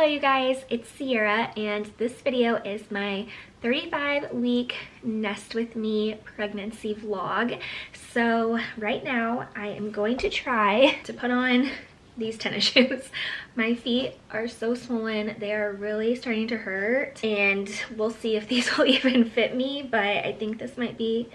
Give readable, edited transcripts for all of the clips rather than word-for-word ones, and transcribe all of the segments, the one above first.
you guys, it's Sierra and this video is my 35-week Nest With Me pregnancy vlog. So right now I am going to try to put on these tennis shoes. My feet are so swollen, they are really starting to hurt, and we'll see if these will even fit me, but I think this might be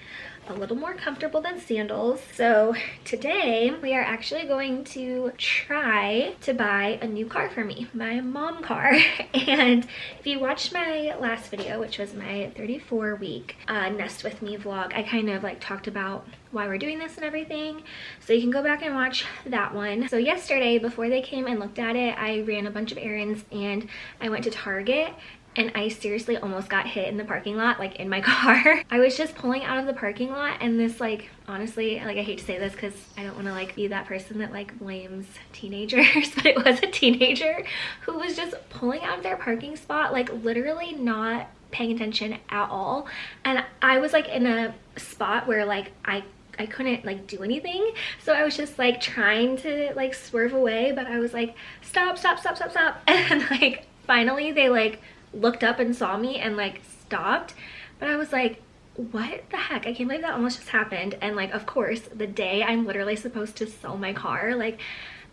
a little more comfortable than sandals. So today we are actually going to try to buy a new car for me, my mom car. And if you watched my last video, which was my 34-week Nest With Me vlog, I kind of like talked about why we're doing this and everything, so you can go back and watch that one. So yesterday, before they came and looked at it, I ran a bunch of errands and I went to Target, and I seriously almost got hit in the parking lot, like in my car. I was just pulling out of the parking lot, and this, like, honestly, like, I hate to say this because I don't want to like be that person that like blames teenagers, but it was a teenager who was just pulling out of their parking spot, like literally not paying attention at all. And I was like in a spot where like I couldn't like do anything, so I was just like trying to like swerve away, but I was like, stop, stop, stop, stop, stop. And like finally they like looked up and saw me and like stopped, but I was like, what the heck? I can't believe that almost just happened. And like, of course, the day I'm literally supposed to sell my car, like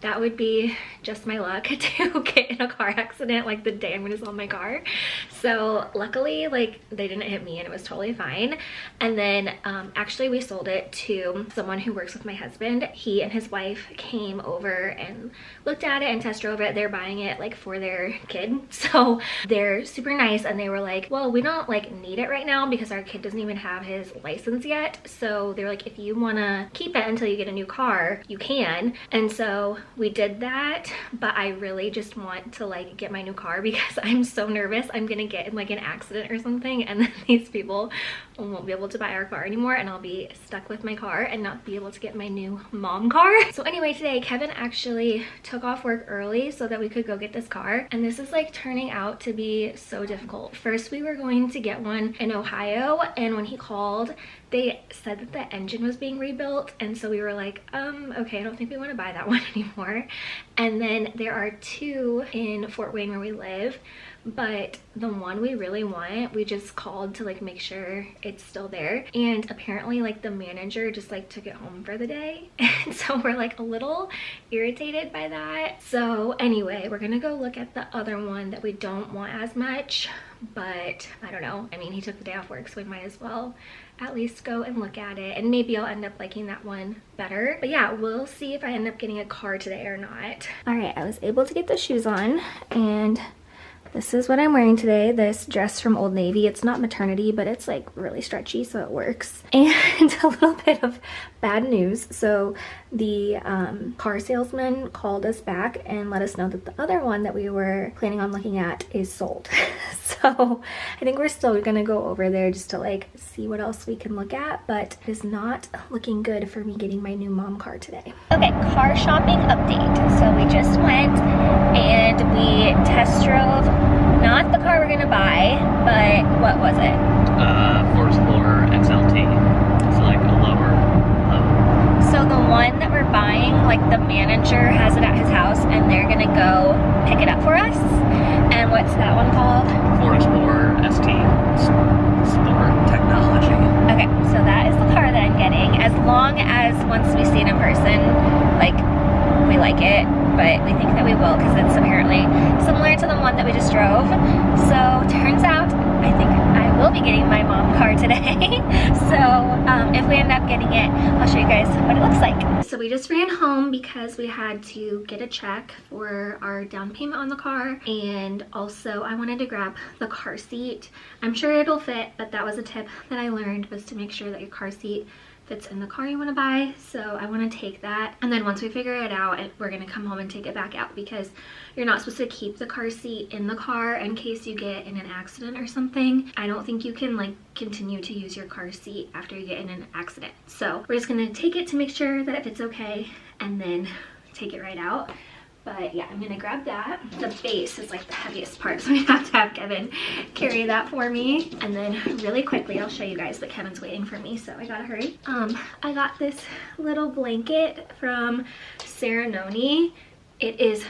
that would be just my luck to get in a car accident like the day I'm gonna sell my car. So luckily, like, they didn't hit me and it was totally fine. And then actually we sold it to someone who works with my husband. He and his wife came over and looked at it and test drove it. They're buying it like for their kid, so they're super nice, and they were like, well, we don't like need it right now because our kid doesn't even have his license yet. So they're like, if you want to keep it until you get a new car, you can. And so we did that, but I really just want to like get my new car because I'm so nervous I'm gonna get in like an accident or something, and then these people won't be able to buy our car anymore and I'll be stuck with my car and not be able to get my new mom car. So anyway, today Kevin actually took off work early so that we could go get this car, and this is like turning out to be so difficult. First we were going to get one in Ohio, and when he called they said that the engine was being rebuilt, and so we were like, okay, I don't think we want to buy that one anymore. And then there are two in Fort Wayne where we live, but the one we really want, we just called to like make sure it's still there, and apparently like the manager just like took it home for the day. And so we're like a little irritated by that. So anyway, we're gonna go look at the other one that we don't want as much, but I don't know, I mean, he took the day off work, so we might as well at least go and look at it, and maybe I'll end up liking that one better. But yeah, we'll see if I end up getting a car today or not. All right, I was able to get the shoes on, and this is what I'm wearing today, this dress from Old Navy. It's not maternity, but it's like really stretchy, so it works. And a little bit of bad news. So the car salesman called us back and let us know that the other one that we were planning on looking at is sold. So I think we're still gonna go over there just to like see what else we can look at, but it is not looking good for me getting my new mom car today. Okay, car shopping update. So we just went and we test drove not the car we're gonna buy, but what was it? Ford Explorer XLT. It's like a lower level. So the one that we're buying, like the manager has it at his house and they're gonna go pick it up for us. And what's that one called? Ford Explorer ST. Sport technology. Okay, so that is the car that I'm getting. As long as once we see it in person, like, we like it, but we think that we will because it's apparently similar to the one that we just drove. So turns out I think I will be getting my mom car today. So if we end up getting it, I'll show you guys what it looks like. So we just ran home because we had to get a check for our down payment on the car, and also I wanted to grab the car seat. I'm sure it'll fit, but that was a tip that I learned, was to make sure that your car seat fits in the car you want to buy. So I want to take that, and then once we figure it out, we're going to come home and take it back out, because you're not supposed to keep the car seat in the car in case you get in an accident or something. I don't think you can like continue to use your car seat after you get in an accident. So we're just going to take it to make sure that it fits okay, and then take it right out. But yeah, I'm gonna grab that. The base is like the heaviest part, so I have to have Kevin carry that for me. And then really quickly, I'll show you guys, but Kevin's waiting for me, so I gotta hurry. I got this little blanket from Serenoni. It is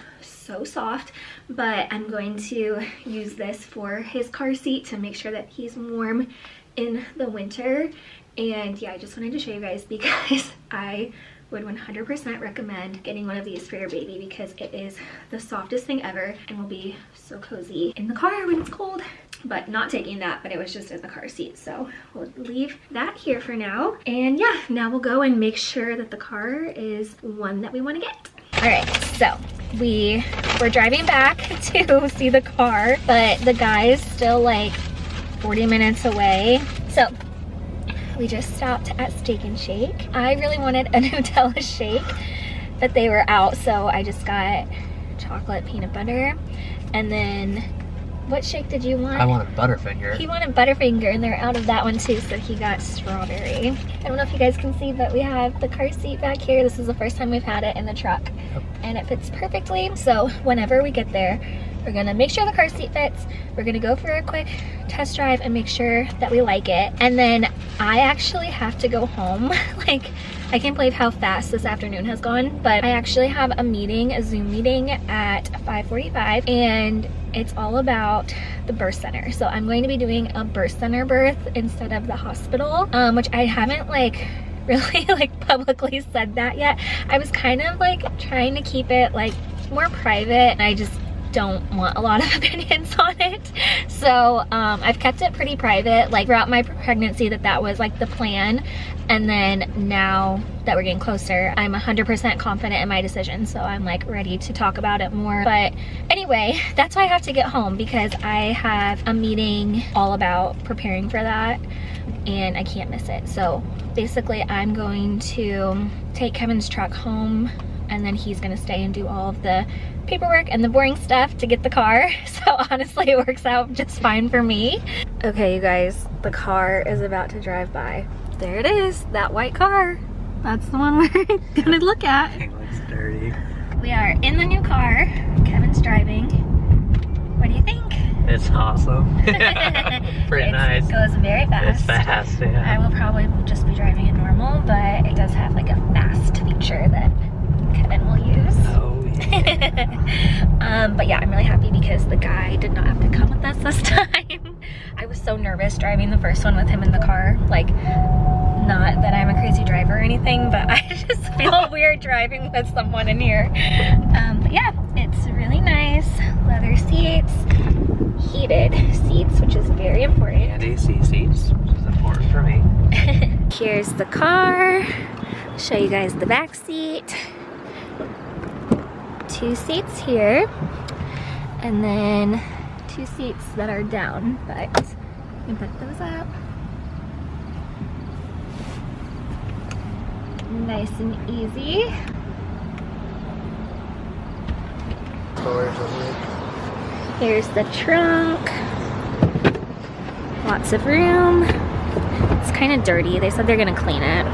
so soft, but I'm going to use this for his car seat to make sure that he's warm in the winter. And yeah, I just wanted to show you guys because I would 100% recommend getting one of these for your baby because it is the softest thing ever and will be so cozy in the car when it's cold. But not taking that, but it was just in the car seat, so we'll leave that here for now. And yeah, now we'll go and make sure that the car is one that we want to get. All right, so we're driving back to see the car, but the guy's still like 40 minutes away. So we just stopped at Steak and Shake. I really wanted a Nutella shake, but they were out, so I just got chocolate peanut butter. And then, what shake did you want? I wanted Butterfinger. He wanted Butterfinger, and they're out of that one too, so he got strawberry. I don't know if you guys can see, but we have the car seat back here. This is the first time we've had it in the truck, and it fits perfectly. So whenever we get there, we're gonna make sure the car seat fits. We're gonna go for a quick test drive and make sure that we like it. And then I actually have to go home. Like, I can't believe how fast this afternoon has gone, but I actually have a meeting, a Zoom meeting at 5:45, and it's all about the birth center. So I'm going to be doing a birth center birth instead of the hospital, which I haven't like really like publicly said that yet. I was kind of like trying to keep it like more private, and I just don't want a lot of opinions on it. So I've kept it pretty private like throughout my pregnancy, that was like the plan. And then now that we're getting closer, I'm 100% confident in my decision, so I'm like ready to talk about it more. But anyway, that's why I have to get home, because I have a meeting all about preparing for that and I can't miss it. So basically I'm going to take Kevin's truck home, and then he's gonna stay and do all of the paperwork and the boring stuff to get the car. So honestly, it works out just fine for me. Okay, you guys, the car is about to drive by. There it is, that white car. That's the one we're gonna look at. It looks dirty. We are in the new car. Kevin's driving. What do you think? It's awesome. Pretty nice. It goes very fast. It's fast, yeah. I will probably just be driving it normal, but it does have like a fast feature that Kevin will use. Oh, yeah. But yeah, I'm really happy because the guy did not have to come with us this time. I was so nervous driving the first one with him in the car. Like, not that I'm a crazy driver or anything, but I just feel weird driving with someone in here. But yeah, it's really nice. Leather seats, heated seats, which is very important. And AC seats, which is important for me. Here's the car. Show you guys the back seat. 2 seats here, and then 2 seats that are down, but you can put those up. Nice and easy. Here's the trunk. Lots of room. It's kind of dirty. They said they're gonna clean it.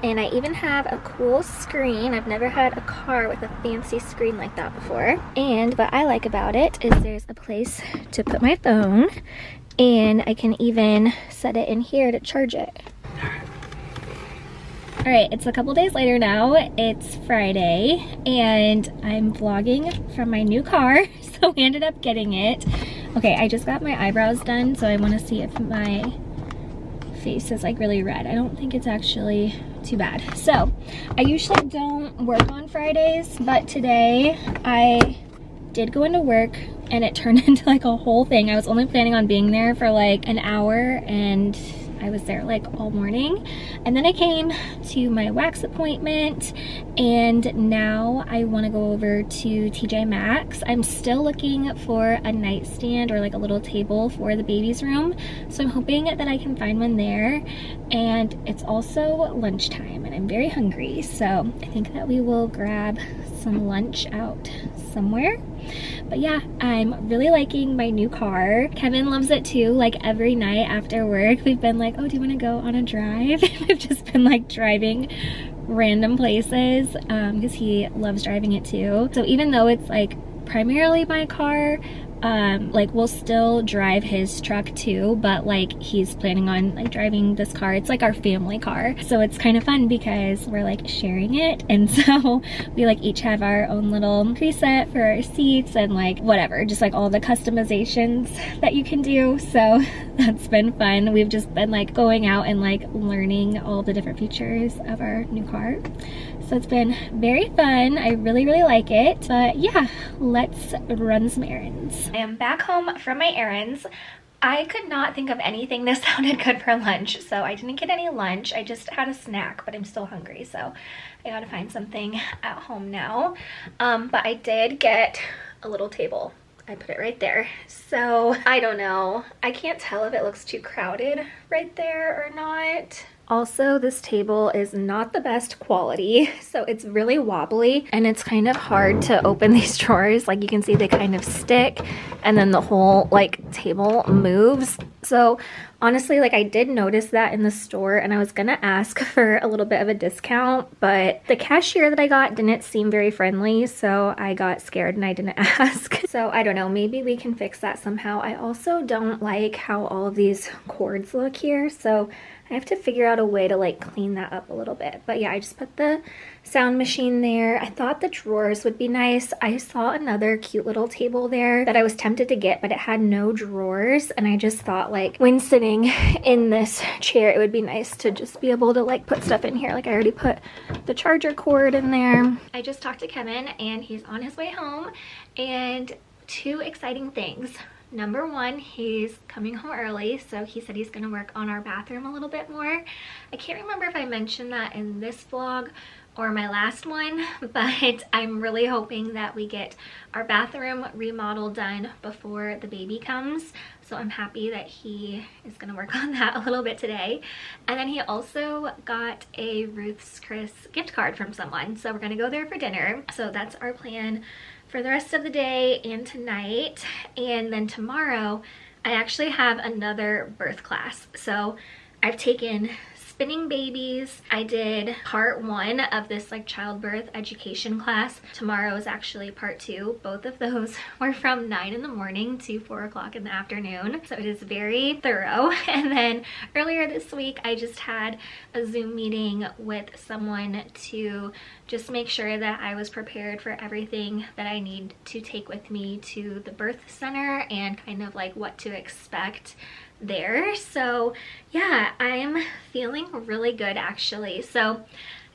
And I even have a cool screen. I've never had a car with a fancy screen like that before. And what I like about it is there's a place to put my phone, and I can even set it in here to charge it. All right, it's a couple days later now. It's Friday, and I'm vlogging from my new car, so we ended up getting it. Okay, I just got my eyebrows done, so I want to see if my face is like really red. I don't think it's actually too bad. So I usually don't work on Fridays, but today I did go into work and it turned into like a whole thing. I was only planning on being there for like an hour, and I was there like all morning. And then I came to my wax appointment, and now I want to go over to TJ Maxx. I'm still looking for a nightstand or like a little table for the baby's room, so I'm hoping that I can find one there. And it's also lunchtime and I'm very hungry, so I think that we will grab some lunch out somewhere. But yeah, I'm really liking my new car. Kevin loves it too. Like every night after work, we've been like, oh, do you want to go on a drive? We've just been like driving random places because he loves driving it too. So even though it's like primarily my car. Like we'll still drive his truck too, but like he's planning on like driving this car. It's like our family car, so it's kind of fun because we're like sharing it, and so we like each have our own little preset for our seats and like whatever, just like all the customizations that you can do. So that's been fun. We've just been like going out and like learning all the different features of our new car. So it's been very fun. I really like it. But yeah, let's run some errands. I am back home from my errands. I could not think of anything that sounded good for lunch, so I didn't get any lunch. I just had a snack, but I'm still hungry, so I gotta find something at home now. But I did get a little table. I put it right there. So I don't know. I can't tell if it looks too crowded right there or not. Also, this table is not the best quality, so it's really wobbly and it's kind of hard to open these drawers. Like you can see they kind of stick and then the whole like table moves. So honestly, like I did notice that in the store and I was gonna ask for a little bit of a discount, but the cashier that I got didn't seem very friendly, so I got scared and I didn't ask. So I don't know, maybe we can fix that somehow. I also don't like how all of these cords look here, so I have to figure out a way to like clean that up a little bit. But yeah, I just put the sound machine there. I thought the drawers would be nice. I saw another cute little table there that I was tempted to get, but it had no drawers. And I just thought like when sitting in this chair, it would be nice to just be able to like put stuff in here. Like I already put the charger cord in there. I just talked to Kevin and he's on his way home, and two exciting things. Number one, he's coming home early, so he said he's gonna work on our bathroom a little bit more. I can't remember if I mentioned that in this vlog or my last one, but I'm really hoping that we get our bathroom remodel done before the baby comes. So I'm happy that he is gonna work on that a little bit today. And then he also got a Ruth's Chris gift card from someone, so we're gonna go there for dinner. So that's our plan for the rest of the day and tonight. And then tomorrow I actually have another birth class. So I've taken spinning babies. I did part 1 of this like childbirth education class. Tomorrow is actually part 2. Both of those were from 9 in the morning to 4 o'clock in the afternoon. So it is very thorough. And then earlier this week, I just had a Zoom meeting with someone to just make sure that I was prepared for everything that I need to take with me to the birth center and kind of like what to expect there. So yeah, I'm feeling really good actually. So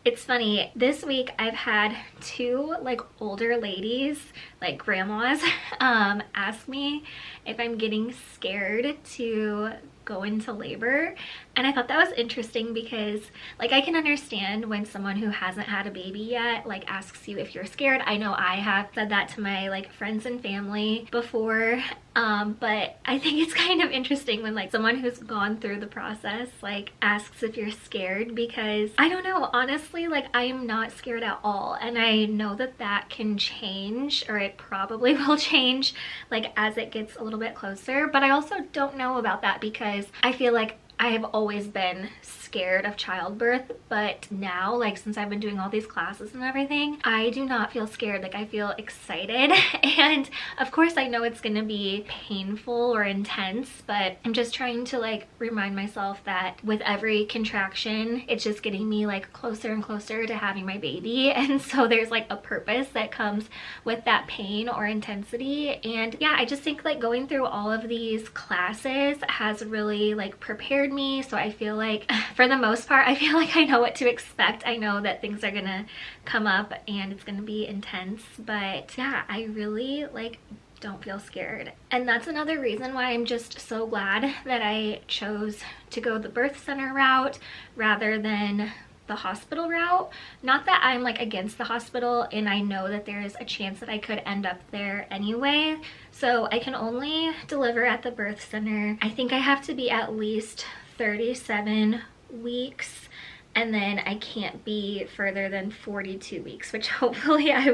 it's funny, this week I've had 2 like older ladies, like grandmas, ask me if I'm getting scared to go into labor. And I thought that was interesting because like I can understand when someone who hasn't had a baby yet like asks you if you're scared. I know I have said that to my like friends and family before, but I think it's kind of interesting when like someone who's gone through the process like asks if you're scared, because I don't know, honestly, like I am not scared at all. And I know that that can change, or it probably will change like as it gets a little bit closer. But I also don't know about that because I feel like I have always been scared of childbirth, but now, like since I've been doing all these classes and everything, I do not feel scared. Like I feel excited. And of course I know it's gonna be painful or intense, but I'm just trying to like remind myself that with every contraction, it's just getting me like closer and closer to having my baby. And so there's like a purpose that comes with that pain or intensity. And yeah, I just think like going through all of these classes has really like prepared me. So I feel like for the most part, I feel like I know what to expect. I know that things are gonna come up and it's gonna be intense, but yeah, I really like don't feel scared. And that's another reason why I'm just so glad that I chose to go the birth center route rather than the hospital route. Not that I'm like against the hospital, and I know that there's a chance that I could end up there anyway. So I can only deliver at the birth center. I think I have to be at least 37 weeks, and then I can't be further than 42 weeks, which hopefully I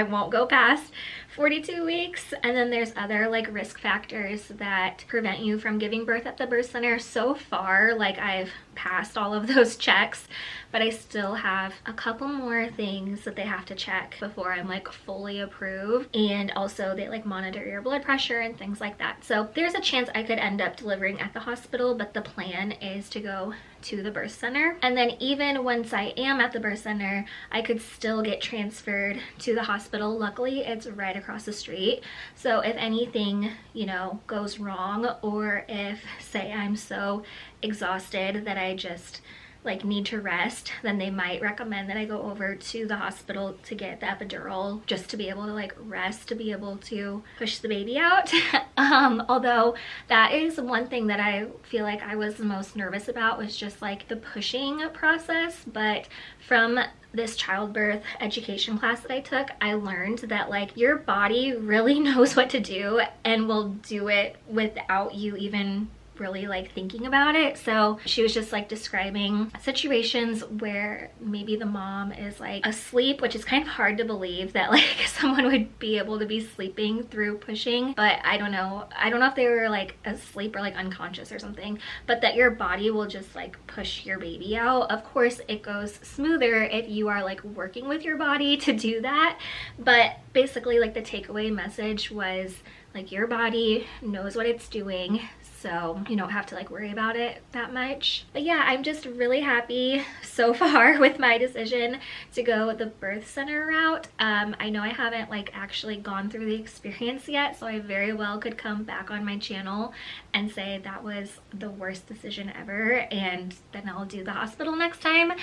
won't go past 42 weeks. And then there's other like risk factors that prevent you from giving birth at the birth center. So far, like I've passed all of those checks, but I still have a couple more things that they have to check before I'm like fully approved. And also they like monitor your blood pressure and things like that. So there's a chance I could end up delivering at the hospital, but the plan is to go to the birth center. And then even once I am at the birth center, I could still get transferred to the hospital. Luckily, it's right across the street. So if anything, you know, goes wrong, or if say I'm so exhausted that I just like need to rest, then they might recommend that I go over to the hospital to get the epidural, just to be able to like rest, to be able to push the baby out. Although that is one thing that I feel like I was the most nervous about, was just like the pushing process. But from this childbirth education class that I took, I learned that like your body really knows what to do and will do it without you even really like thinking about it. So she was just like describing situations where maybe the mom is like asleep, which is kind of hard to believe that like someone would be able to be sleeping through pushing, but I don't know if they were like asleep or like unconscious or something, but that your body will just like push your baby out. Of course it goes smoother if you are like working with your body to do that, but basically like the takeaway message was like your body knows what it's doing, so you don't have to like worry about it that much. But yeah, I'm just really happy so far with my decision to go the birth center route. I know I haven't like actually gone through the experience yet, so I very well could come back on my channel and say that was the worst decision ever, and then I'll do the hospital next time.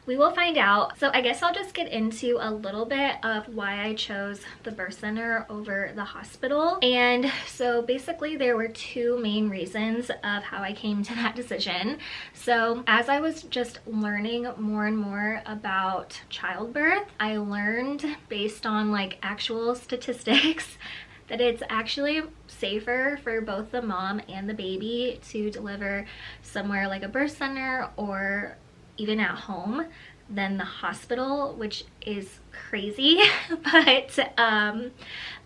We will find out. So I guess I'll just get into a little bit of why I chose the birth center over the hospital. And so basically there were two main reasons of how I came to that decision. So as I was just learning more and more about childbirth, I learned based on like actual statistics that it's actually safer for both the mom and the baby to deliver somewhere like a birth center or even at home than the hospital, which is crazy. But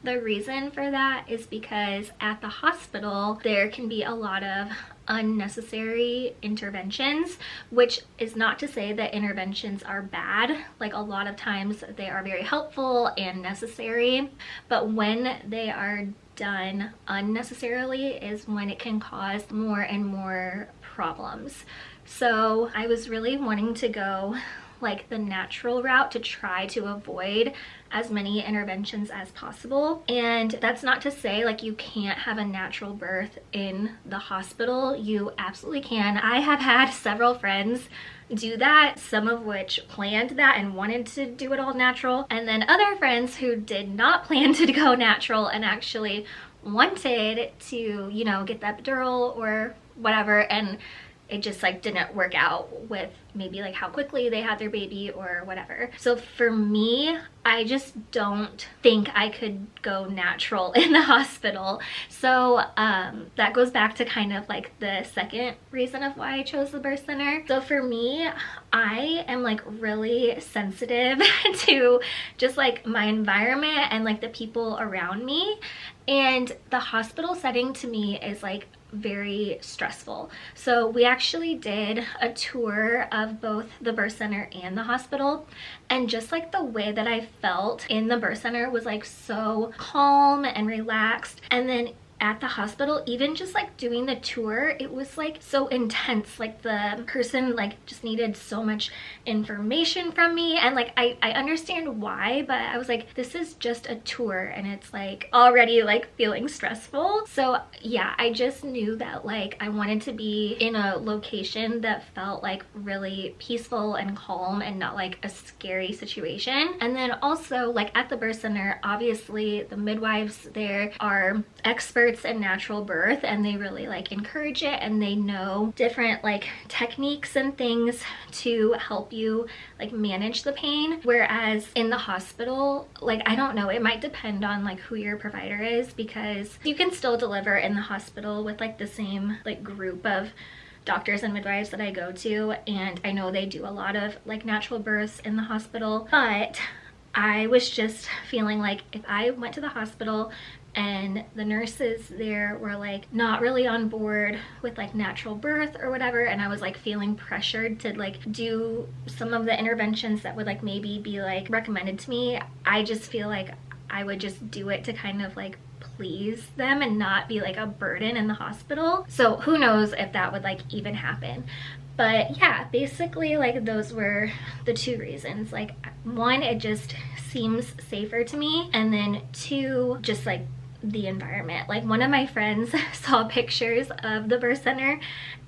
the reason for that is because at the hospital there can be a lot of unnecessary interventions, which is not to say that interventions are bad. Like a lot of times they are very helpful and necessary, but when they are done unnecessarily is when it can cause more and more problems. So I was really wanting to go like the natural route to try to avoid as many interventions as possible. And that's not to say like you can't have a natural birth in the hospital. You absolutely can. I have had several friends do that, some of which planned that and wanted to do it all natural, and then other friends who did not plan to go natural and actually wanted to, you know, get the epidural or whatever, and it just like didn't work out with maybe like how quickly they had their baby or whatever. So for me, I just don't think I could go natural in the hospital. So that goes back to kind of like the second reason of why I chose the birth center. So for me, I am like really sensitive to just like my environment and like the people around me, and the hospital setting to me is like very stressful. So we actually did a tour of both the birth center and the hospital, and just like the way that I felt in the birth center was like so calm and relaxed, and then at the hospital, even just like doing the tour, it was like so intense. Like the person like just needed so much information from me, and like I understand why, but I was like, this is just a tour and it's like already like feeling stressful. So yeah, I just knew that like I wanted to be in a location that felt like really peaceful and calm and not like a scary situation. And then also like at the birth center, obviously the midwives there are experts in natural birth, and they really like encourage it, and they know different like techniques and things to help you like manage the pain. Whereas in the hospital, like I don't know, it might depend on like who your provider is, because you can still deliver in the hospital with like the same like group of doctors and midwives that I go to, and I know they do a lot of like natural births in the hospital, but I was just feeling like if I went to the hospital and the nurses there were like not really on board with like natural birth or whatever, and I was like feeling pressured to like do some of the interventions that would like maybe be like recommended to me, I just feel like I would just do it to kind of like please them and not be like a burden in the hospital. So who knows if that would like even happen. But yeah, basically like those were the two reasons. Like one, it just seems safer to me, and then two, just like the environment. Like one of my friends saw pictures of the birth center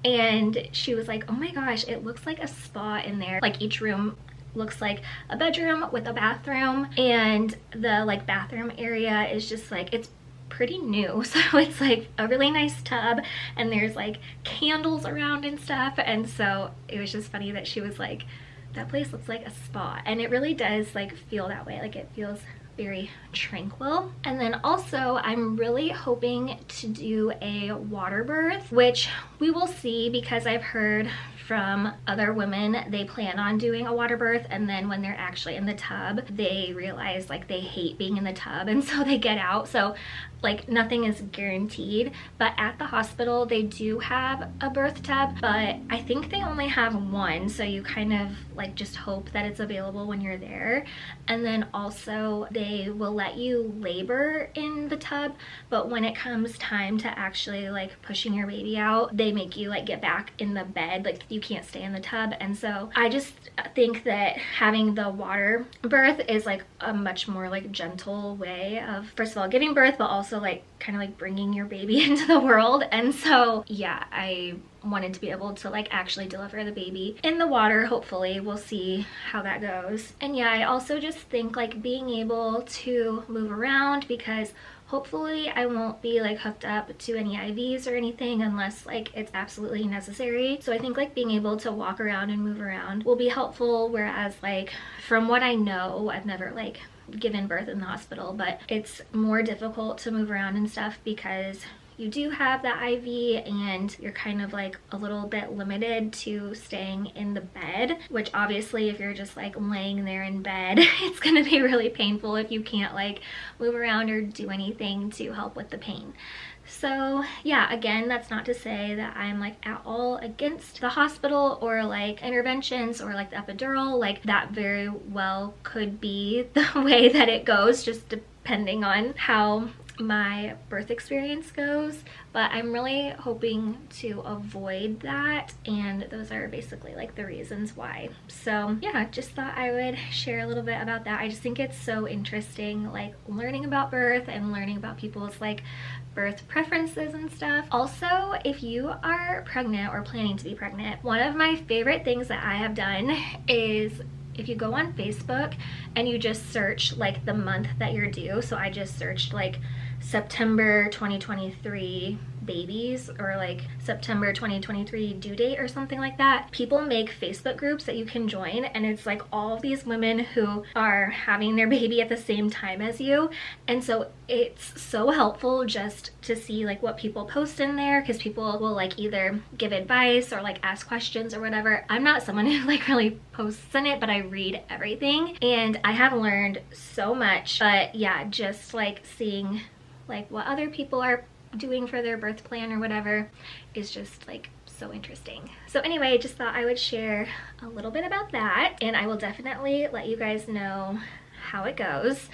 and she was like, oh my gosh, it looks like a spa in there. Like each room looks like a bedroom with a bathroom, and the like bathroom area is just like, it's pretty new, so it's like a really nice tub and there's like candles around and stuff. And so it was just funny that she was like, that place looks like a spa, and it really does like feel that way. Like it feels very tranquil. And then also I'm really hoping to do a water birth, which we will see, because I've heard from other women they plan on doing a water birth, and then when they're actually in the tub they realize like they hate being in the tub, and so they get out. So like nothing is guaranteed, but at the hospital they do have a birth tub, but I think they only have one, so you kind of like just hope that it's available when you're there. And then also they will let you labor in the tub, but when it comes time to actually like pushing your baby out, they make you like get back in the bed, like you can't stay in the tub. And so I just think that having the water birth is like a much more like gentle way of, first of all, giving birth, but also like kind of like bringing your baby into the world. And so yeah, I wanted to be able to like actually deliver the baby in the water. Hopefully we'll see how that goes. And yeah, I also just think like being able to move around, because hopefully I won't be like hooked up to any IVs or anything unless like it's absolutely necessary. So I think like being able to walk around and move around will be helpful, whereas like from what I know, I've never like given birth in the hospital, but it's more difficult to move around and stuff because you do have the IV and you're kind of like a little bit limited to staying in the bed, which obviously if you're just like laying there in bed, it's gonna be really painful if you can't like move around or do anything to help with the pain. So yeah, again, that's not to say that I'm like at all against the hospital or like interventions or like the epidural. Like that very well could be the way that it goes, just depending on how my birth experience goes, but I'm really hoping to avoid that, and those are basically like the reasons why. So yeah, just thought I would share a little bit about that. I just think it's so interesting, like learning about birth and learning about people's like birth preferences and stuff. Also, if you are pregnant or planning to be pregnant, one of my favorite things that I have done is if you go on Facebook and you just search like the month that you're due. So I just searched like September 2023 babies, or like September 2023 due date or something like that. People make Facebook groups that you can join, and it's like all of these women who are having their baby at the same time as you. And so it's so helpful just to see like what people post in there, because people will like either give advice or like ask questions or whatever. I'm not someone who like really posts in it, but I read everything and I have learned so much. But yeah, just like seeing like what other people are doing for their birth plan or whatever is just like so interesting. So anyway, just thought I would share a little bit about that, and I will definitely let you guys know how it goes.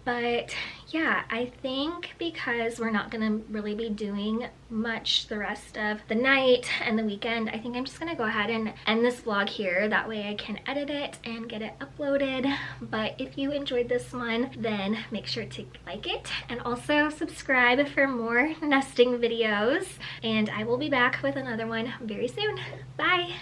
But yeah, I think because we're not gonna really be doing much the rest of the night and the weekend, I think I'm just gonna go ahead and end this vlog here. That way I can edit it and get it uploaded. But if you enjoyed this one, then make sure to like it and also subscribe for more nesting videos. And I will be back with another one very soon. Bye!